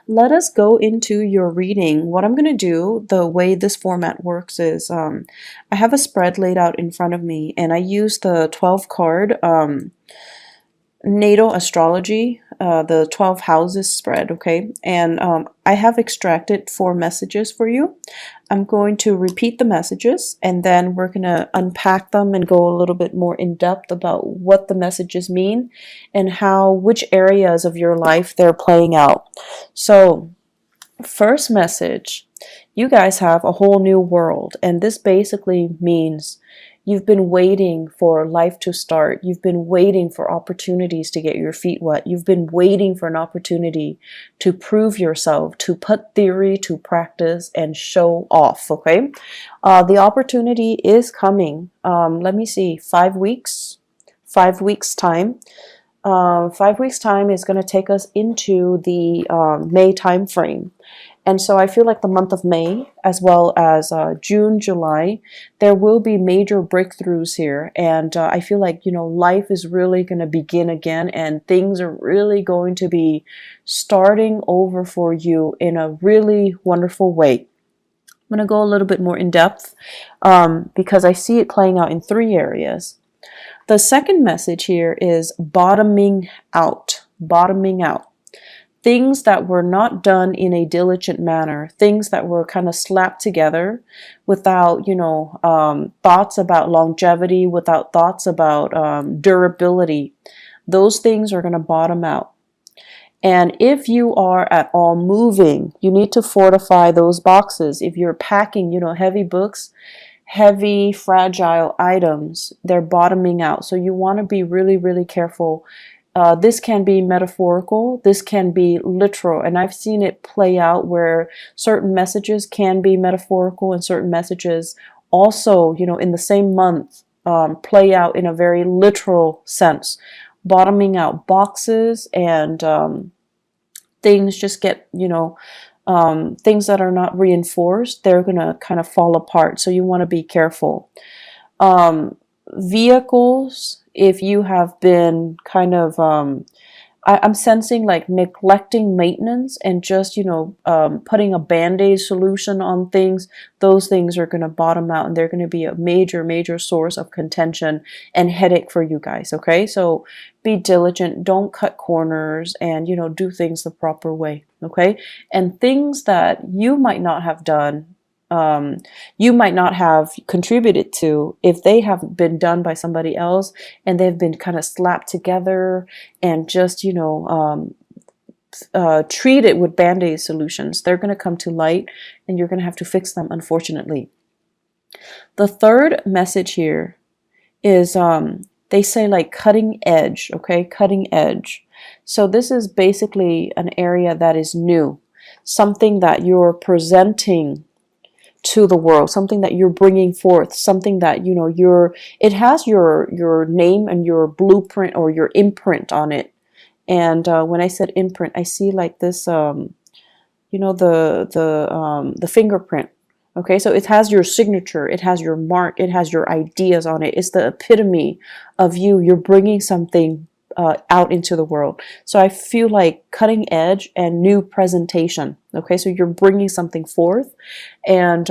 let us go into your reading. What I'm going to do, the way this format works is I have a spread laid out in front of me, and I use the 12 card natal astrology, the 12 houses spread, okay? And I have extracted 4 messages for you. I'm going to repeat the messages, and then we're going to unpack them and go a little bit more in depth about what the messages mean and how, which areas of your life they're playing out. So, first message, you guys have a whole new world, and this basically means you've been waiting for life to start. You've been waiting for opportunities to get your feet wet. You've been waiting for an opportunity to prove yourself, to put theory to practice and show off, okay? The opportunity is coming. Let me see, 5 weeks, 5 weeks time. 5 weeks time is going to take us into the May time frame. And so I feel like the month of May, as well as June, July, there will be major breakthroughs here. And I feel like, life is really going to begin again, and things are really going to be starting over for you in a really wonderful way. I'm going to go a little bit more in depth because I see it playing out in 3 areas. The second message here is bottoming out. Bottoming out. Things that were not done in a diligent manner, things that were kind of slapped together without, thoughts about longevity, without thoughts about durability. Those things are going to bottom out. And if you are at all moving, you need to fortify those boxes. If you're packing, heavy books, heavy, fragile items, they're bottoming out. So you want to be really, really careful. This can be metaphorical, this can be literal, and I've seen it play out where certain messages can be metaphorical and certain messages also, in the same month, play out in a very literal sense. Bottoming out boxes and things just get, things that are not reinforced, they're going to kind of fall apart. So you want to be careful. Vehicles, if you have been kind of I'm sensing like neglecting maintenance and just putting a band-aid solution on things, those things are going to bottom out, and they're going to be a major source of contention and headache for you guys. Okay, so be diligent, don't cut corners, and do things the proper way. Okay, and things that you might not have done, you might not have contributed to, if they have been done by somebody else and they've been kind of slapped together and just treated with band-aid solutions, they're going to come to light and you're going to have to fix them, unfortunately. The third message here is they say like cutting edge. Okay, cutting edge. So this is basically an area that is new, something that you're presenting to the world, something that you're bringing forth, something that it has your name and your blueprint or your imprint on it. And when I said imprint, I see like this the fingerprint. Okay, so it has your signature, it has your mark, it has your ideas on it. It's the epitome of you. You're bringing something out into the world. So I feel like cutting edge and new presentation. Okay, so you're bringing something forth, and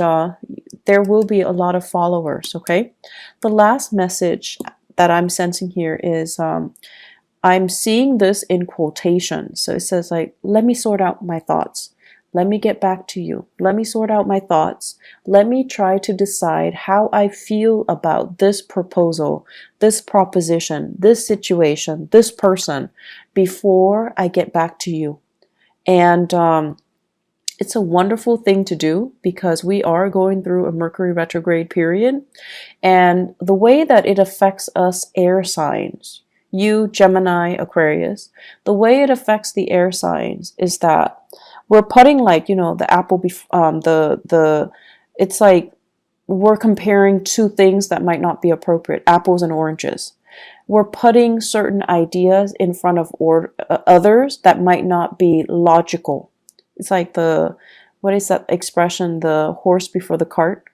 there will be a lot of followers. Okay, the last message that I'm sensing here is I'm seeing this in quotation. So it says like, let me sort out my thoughts. Let me get back to you. Let me sort out my thoughts. Let me try to decide how I feel about this proposal, this proposition, this situation, this person before I get back to you. And it's a wonderful thing to do because we are going through a Mercury retrograde period. And the way that it affects us air signs, you, Gemini, Aquarius, the way it affects the air signs is that we're putting like, the apple, it's like we're comparing two things that might not be appropriate, apples and oranges. We're putting certain ideas in front of others that might not be logical. It's like what is that expression? The horse before the cart.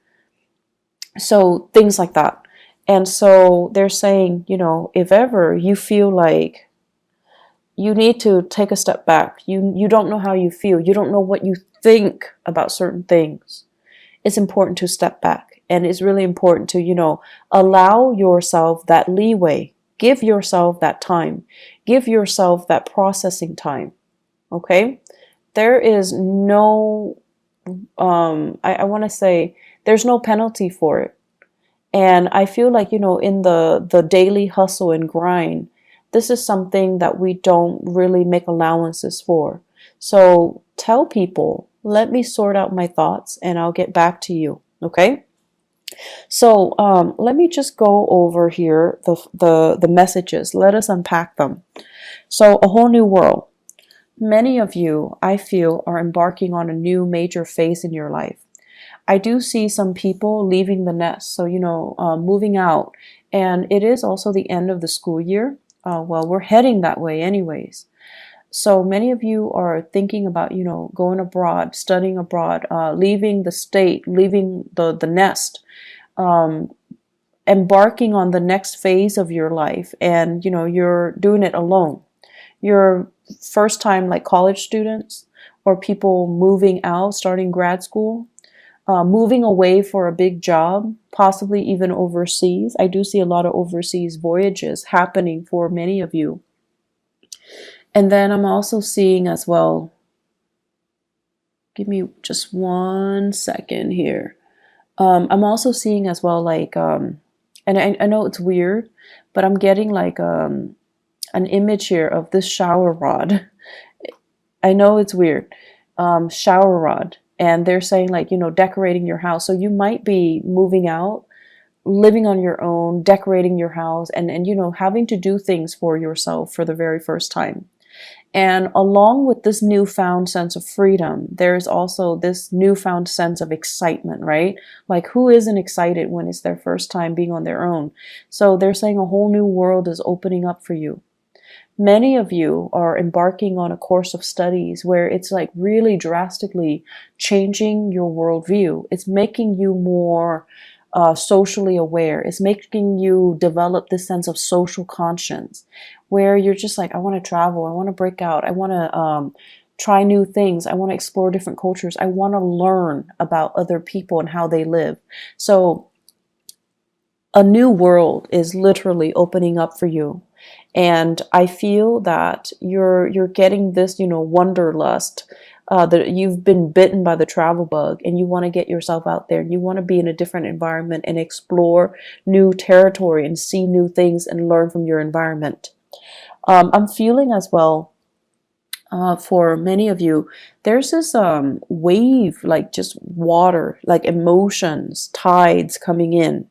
So things like that. And so they're saying, if ever you feel like you need to take a step back. You don't know how you feel. You don't know what you think about certain things. It's important to step back, and it's really important to, allow yourself that leeway. Give yourself that time. Give yourself that processing time. Okay? There is no, I want to say, there's no penalty for it. And I feel like, in the daily hustle and grind, this is something that we don't really make allowances for. So tell people, let me sort out my thoughts and I'll get back to you. Okay? So let me just go over here the messages. Let us unpack them. So a whole new world. Many of you, I feel, are embarking on a new major phase in your life. I do see some people leaving the nest, so moving out, and it is also the end of the school year. Well, we're heading that way anyways. So many of you are thinking about, going abroad, studying abroad, leaving the state, leaving the nest, embarking on the next phase of your life, and you're doing it alone. You're first time like college students or people moving out, starting grad school. Moving away for a big job, possibly even overseas. I do see a lot of overseas voyages happening for many of you. And then I'm also seeing as well, give me just 1 second here. I'm also seeing as well, like, and I know it's weird, but I'm getting like an image here of this shower rod. I know it's weird. Shower rod. And they're saying like, decorating your house. So you might be moving out, living on your own, decorating your house, and having to do things for yourself for the very first time. And along with this newfound sense of freedom, there's also this newfound sense of excitement, right? Like, who isn't excited when it's their first time being on their own? So they're saying a whole new world is opening up for you. Many of you are embarking on a course of studies where it's like really drastically changing your worldview. It's making you more socially aware. It's making you develop this sense of social conscience where you're just like, I want to travel. I want to break out. I want to try new things. I want to explore different cultures. I want to learn about other people and how they live. So a new world is literally opening up for you. And I feel that you're getting this, wanderlust, that you've been bitten by the travel bug and you want to get yourself out there and you want to be in a different environment and explore new territory and see new things and learn from your environment. I'm feeling as well, for many of you, there's this wave, like just water, like emotions, tides coming in.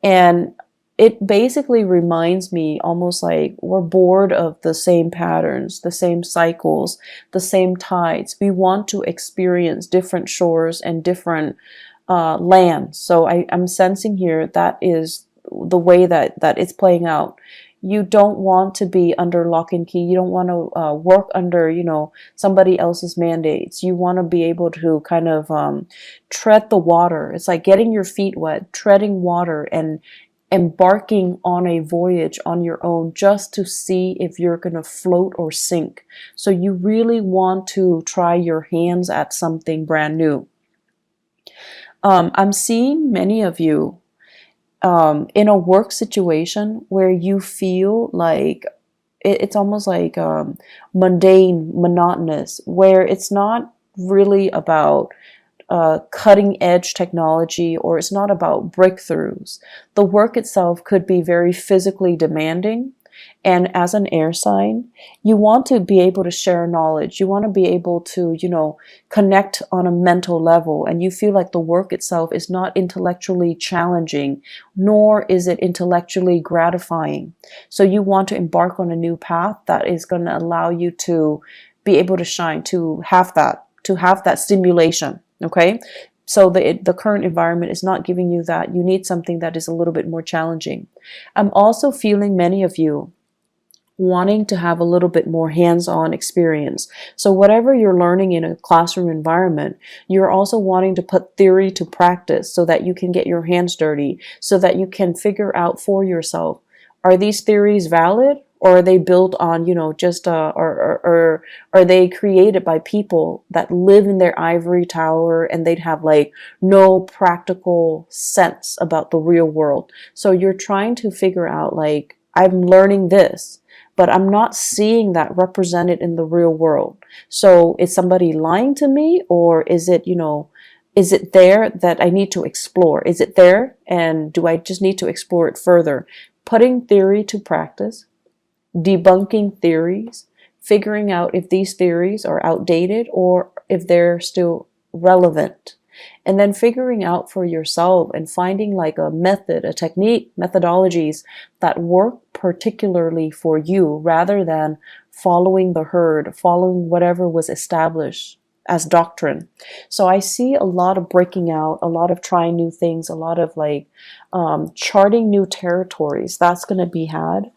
And it basically reminds me almost like we're bored of the same patterns, the same cycles, the same tides. We want to experience different shores and different lands. So I'm sensing here that is the way that it's playing out. You don't want to be under lock and key. You don't want to work under, somebody else's mandates. You want to be able to kind of tread the water. It's like getting your feet wet, treading water, and embarking on a voyage on your own just to see if you're going to float or sink. So you really want to try your hands at something brand new. I'm seeing many of you in a work situation where you feel like it's almost like mundane, monotonous, where it's not really about cutting edge technology, or it's not about breakthroughs. The work itself could be very physically demanding. And as an air sign, you want to be able to share knowledge. You want to be able to, connect on a mental level. And you feel like the work itself is not intellectually challenging, nor is it intellectually gratifying. So you want to embark on a new path that is going to allow you to be able to shine, to have that stimulation. Okay. So the current environment is not giving you that. You need something that is a little bit more challenging. I'm also feeling many of you wanting to have a little bit more hands-on experience. So whatever you're learning in a classroom environment, you're also wanting to put theory to practice so that you can get your hands dirty, so that you can figure out for yourself, are these theories valid Or are they built on, you know, just or are they created by people that live in their ivory tower and they'd have like no practical sense about the real world? So you're trying to figure out, like, I'm learning this, but I'm not seeing that represented in the real world. So is somebody lying to me, or is it, you know, is it there that I need to explore? Is it there, and do I just need to explore it further? Putting theory to practice, debunking theories, figuring out if these theories are outdated or if they're still relevant, and then figuring out for yourself and finding like a method, a technique, methodologies that work particularly for you, rather than following the herd, following whatever was established as doctrine. So I see a lot of breaking out, a lot of trying new things, a lot of like charting new territories. That's going to be had.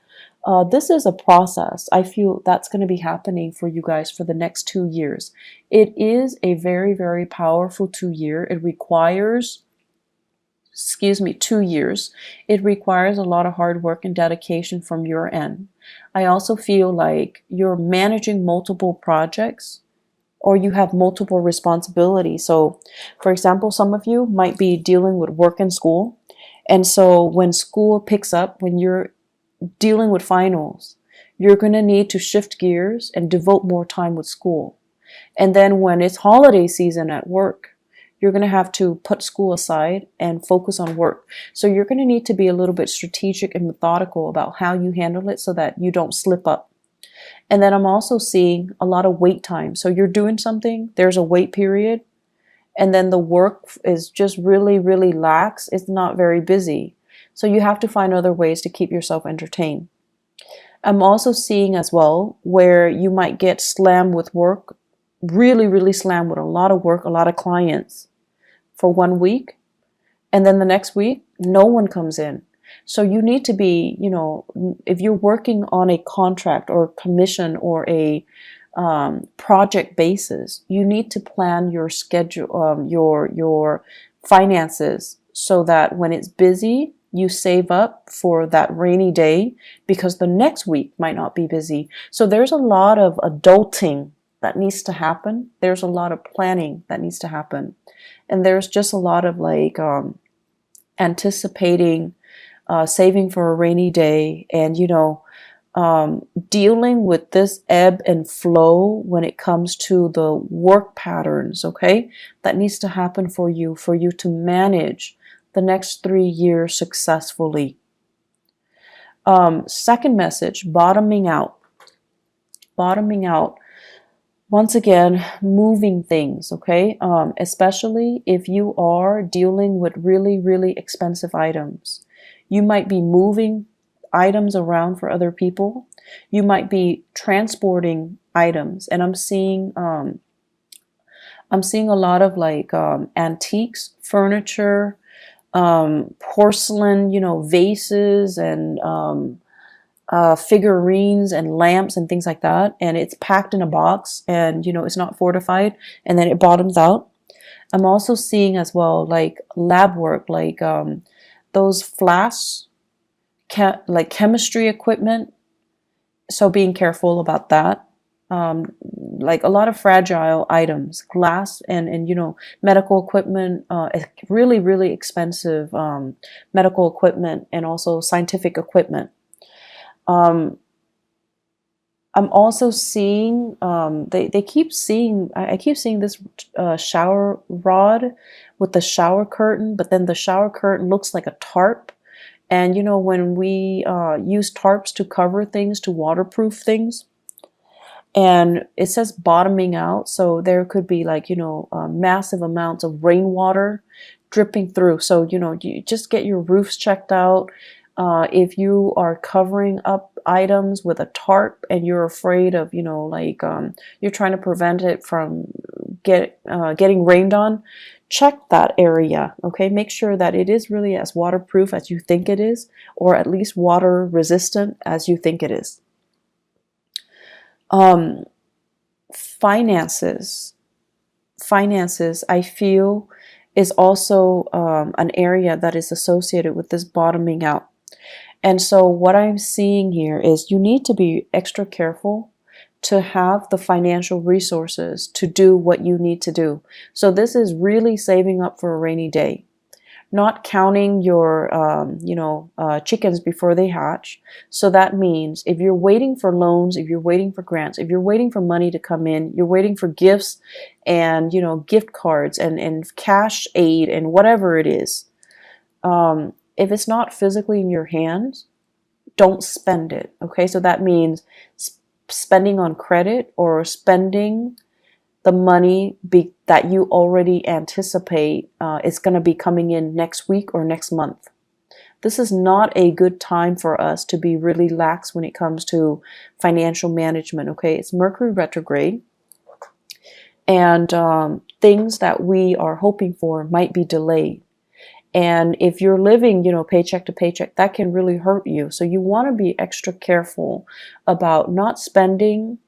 This is a process. I feel that's going to be happening for you guys for the next 2 years. It is a very, very powerful 2 year. It requires, 2 years. It requires a lot of hard work and dedication from your end. I also feel like you're managing multiple projects, or you have multiple responsibilities. So, for example, some of you might be dealing with work and school. And so when school picks up, when you're dealing with finals, you're going to need to shift gears and devote more time with school. And then when it's holiday season at work, you're going to have to put school aside and focus on work. So you're going to need to be a little bit strategic and methodical about how you handle it so that you don't slip up. And then I'm also seeing a lot of wait time. So you're doing something, there's a wait period, and then the work is just really, really lax. It's not very busy. So you have to find other ways to keep yourself entertained. I'm also seeing as well where you might get slammed with work, really, really slammed with a lot of work, a lot of clients for 1 week. And then the next week, no one comes in. So you need to be, you know, if you're working on a contract or commission or a project basis, you need to plan your schedule, your finances, so that when it's busy, you save up for that rainy day, because the next week might not be busy. So there's a lot of adulting that needs to happen. There's a lot of planning that needs to happen. And there's just a lot of like anticipating, saving for a rainy day, and, you know, dealing with this ebb and flow when it comes to the work patterns, okay? That needs to happen for you to manage the next 3 years successfully. Second message, bottoming out. Bottoming out. Once again, moving things, okay? Especially if you are dealing with really, really expensive items. You might be moving items around for other people. You might be transporting items, and I'm seeing a lot of like antiques, furniture, porcelain, you know, vases and figurines and lamps and things like that, and it's packed in a box, and, you know, it's not fortified, and then it bottoms out. I'm also seeing as well like lab work, like those flasks, like chemistry equipment. So being careful about that. Like a lot of fragile items, glass and you know, medical equipment, really, really expensive medical equipment, and also scientific equipment. I'm also seeing, they keep seeing, I keep seeing this shower rod with the shower curtain, but then the shower curtain looks like a tarp. And, you know, when we use tarps to cover things, to waterproof things, and it says bottoming out. So there could be like, you know, massive amounts of rainwater dripping through. So, you know, you just get your roofs checked out. If you are covering up items with a tarp and you're afraid of, you know, like you're trying to prevent it from getting rained on, check that area, okay? Make sure that it is really as waterproof as you think it is, or at least water resistant as you think it is. Finances, I feel, is also an area that is associated with this bottoming out. And so what I'm seeing here is you need to be extra careful to have the financial resources to do what you need to do. So this is really saving up for a rainy day, not counting your chickens before they hatch. So that means if you're waiting for loans, if you're waiting for grants, if you're waiting for money to come in, you're waiting for gifts and gift cards and cash aid and whatever it is, if it's not physically in your hands, don't spend it. Okay, so that means spending on credit or spending the money that you already anticipate is going to be coming in next week or next month. This is not a good time for us to be really lax when it comes to financial management. Okay, it's Mercury retrograde, and things that we are hoping for might be delayed. And if you're living, paycheck to paycheck, that can really hurt you. So you want to be extra careful about not spending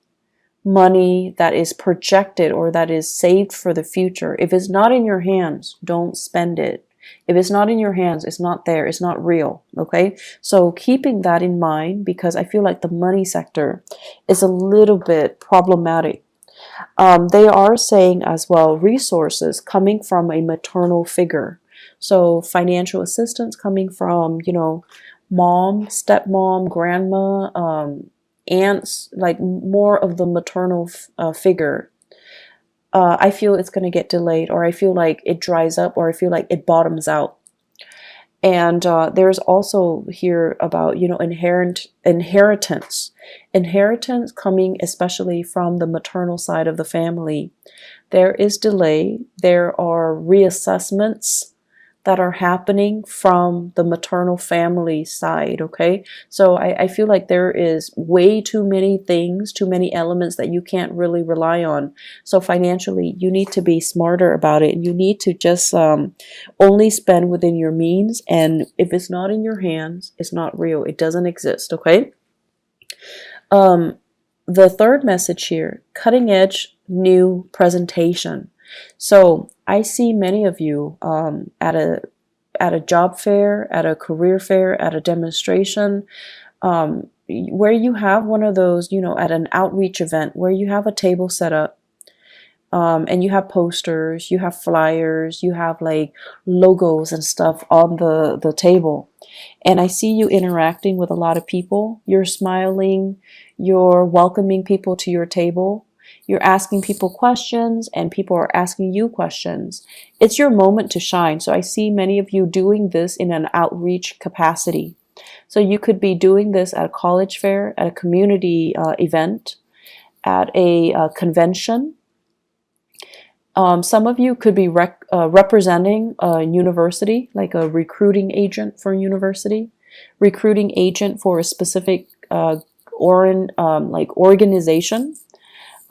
money that is projected or that is saved for the future. If it's not in your hands, don't spend it. If it's not in your hands, it's not there, it's not real. Okay, so keeping that in mind, because I feel like the money sector is a little bit problematic. They are saying as well resources coming from a maternal figure. So financial assistance coming from, mom, stepmom, grandma, aunts, like more of the maternal figure. I feel it's going to get delayed, or I feel like it dries up, or I feel like it bottoms out. And there's also here about, inheritance coming especially from the maternal side of the family. There is delay. There are reassessments that are happening from the maternal family side. Okay, so I feel like there is way too many things, too many elements that you can't really rely on. So financially, you need to be smarter about it, and you need to just only spend within your means. And if it's not in your hands, it's not real, it doesn't exist. Okay, the third message here, cutting edge new presentation. So I see many of you at a job fair, at a career fair, at a demonstration, where you have one of those, at an outreach event where you have a table set up, and you have posters, you have flyers, you have like logos and stuff on the table. And I see you interacting with a lot of people. You're smiling, you're welcoming people to your table. You're asking people questions, and people are asking you questions. It's your moment to shine. So I see many of you doing this in an outreach capacity. So you could be doing this at a college fair, at a community event, at a convention. Some of you could be representing a university, like a recruiting agent for a university, recruiting agent for a specific organization.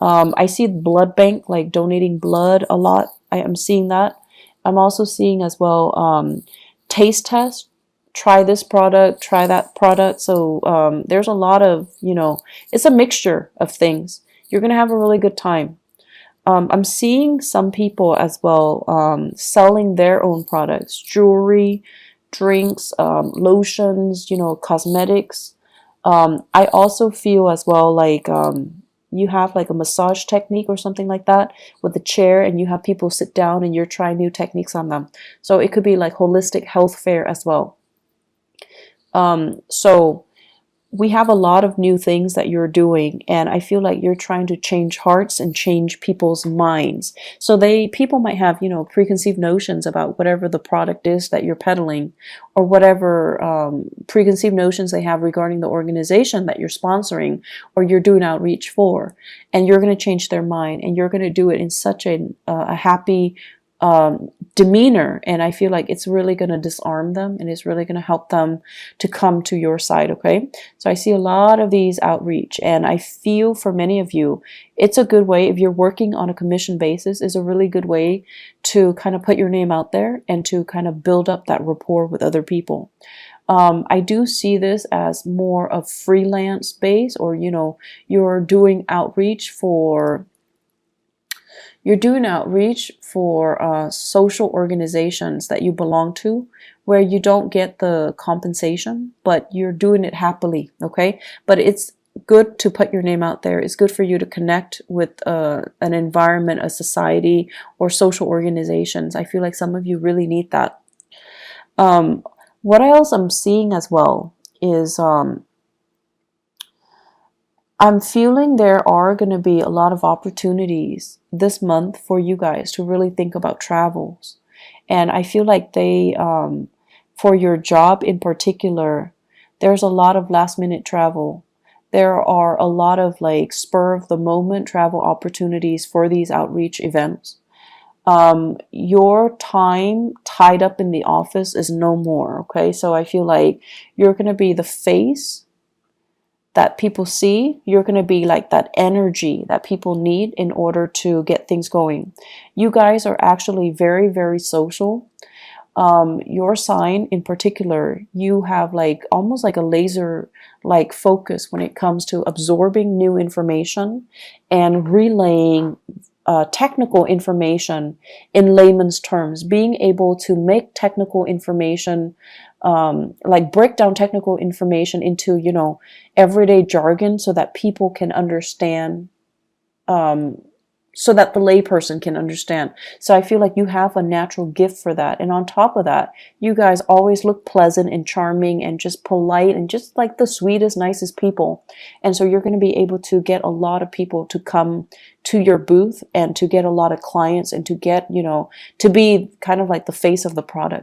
I see blood bank, like donating blood a lot. I am seeing that. I'm also seeing as well taste test. Try this product, try that product. So there's a lot of, it's a mixture of things. You're going to have a really good time. I'm seeing some people as well selling their own products, jewelry, drinks, lotions, cosmetics. I also feel as well like you have like a massage technique or something like that with a chair, and you have people sit down and you're trying new techniques on them. So it could be like holistic health fair as well. So we have a lot of new things that you're doing, and I feel like you're trying to change hearts and change people's minds. So people might have, preconceived notions about whatever the product is that you're peddling, or whatever preconceived notions they have regarding the organization that you're sponsoring or you're doing outreach for. And you're going to change their mind, and you're going to do it in such a happy demeanor, and I feel like it's really going to disarm them, and it's really going to help them to come to your side. Okay, so I see a lot of these outreach, and I feel for many of you it's a good way, if you're working on a commission basis, is a really good way to kind of put your name out there and to kind of build up that rapport with other people. I do see this as more of freelance base, or you're doing outreach for You're doing outreach for social organizations that you belong to, where you don't get the compensation, but you're doing it happily, okay? But it's good to put your name out there. It's good for you to connect with an environment, a society, or social organizations. I feel like some of you really need that. Um, what else I'm seeing as well is I'm feeling there are going to be a lot of opportunities this month for you guys to really think about travels. And I feel like for your job in particular, there's a lot of last minute travel. There are a lot of like spur of the moment travel opportunities for these outreach events. Your time tied up in the office is no more, okay? So I feel like you're going to be the face that people see. You're going to be like that energy that people need in order to get things going. You guys are actually very, very social. Your sign in particular, you have like almost like a laser like focus when it comes to absorbing new information and relaying technical information in layman's terms, being able to make technical information, like break down technical information into, everyday jargon so that people can understand, so that the layperson can understand. So I feel like you have a natural gift for that. And on top of that, you guys always look pleasant and charming and just polite and just like the sweetest, nicest people. And so you're going to be able to get a lot of people to come to your booth and to get a lot of clients and to get, to be kind of like the face of the product.